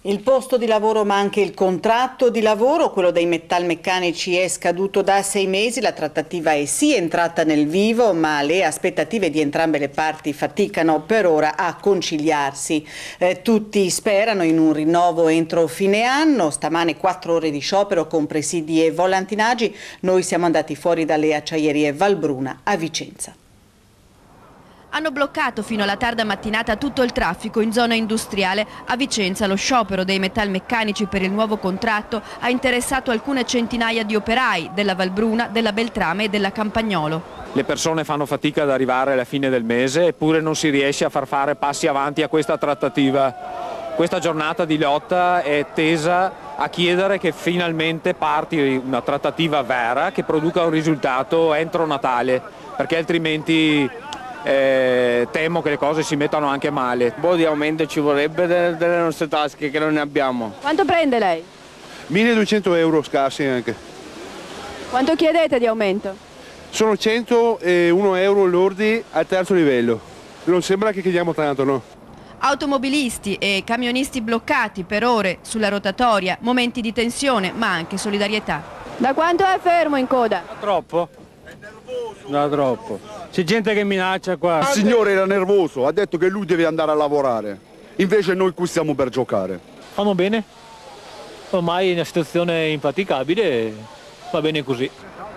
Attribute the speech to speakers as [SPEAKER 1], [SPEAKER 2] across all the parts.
[SPEAKER 1] Il posto di lavoro ma anche il contratto di lavoro, quello dei metalmeccanici è scaduto da 6 mesi, la trattativa è sì entrata nel vivo ma le aspettative di entrambe le parti faticano per ora a conciliarsi. Tutti sperano in un rinnovo entro fine anno, stamane 4 ore di sciopero con presidi e volantinaggi, noi siamo andati fuori dalle acciaierie Valbruna a Vicenza.
[SPEAKER 2] Hanno bloccato fino alla tarda mattinata tutto il traffico in zona industriale. A Vicenza lo sciopero dei metalmeccanici per il nuovo contratto ha interessato alcune centinaia di operai della Valbruna, della Beltrame e della Campagnolo.
[SPEAKER 3] Le persone fanno fatica ad arrivare alla fine del mese eppure non si riesce a far fare passi avanti a questa trattativa. Questa giornata di lotta è tesa a chiedere che finalmente parti una trattativa vera che produca un risultato entro Natale, perché altrimenti temo che le cose si mettano anche male.
[SPEAKER 4] Un po' di aumento ci vorrebbe delle nostre tasche che non ne abbiamo.
[SPEAKER 5] Quanto prende lei?
[SPEAKER 6] 1200 euro scarsi anche.
[SPEAKER 5] Quanto chiedete di aumento?
[SPEAKER 6] Sono 101 euro lordi al terzo livello. Non sembra che chiediamo tanto, no?
[SPEAKER 2] Automobilisti e camionisti bloccati per ore sulla rotatoria, momenti di tensione ma anche solidarietà.
[SPEAKER 5] Da quanto è fermo in coda?
[SPEAKER 4] Troppo? Da troppo. C'è gente che minaccia qua.
[SPEAKER 7] Il signore era nervoso, ha detto che lui deve andare a lavorare. Invece noi qui stiamo per giocare.
[SPEAKER 8] Fanno bene. Ormai è una situazione impraticabile, va bene così.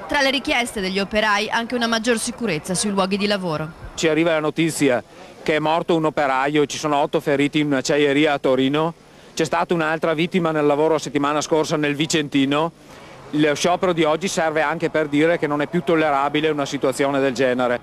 [SPEAKER 2] Tra le richieste degli operai anche una maggior sicurezza sui luoghi di lavoro.
[SPEAKER 3] Ci arriva la notizia che è morto un operaio, ci sono 8 feriti in un'acciaieria a Torino, c'è stata un'altra vittima nel lavoro la settimana scorsa nel Vicentino. Lo sciopero di oggi serve anche per dire che non è più tollerabile una situazione del genere.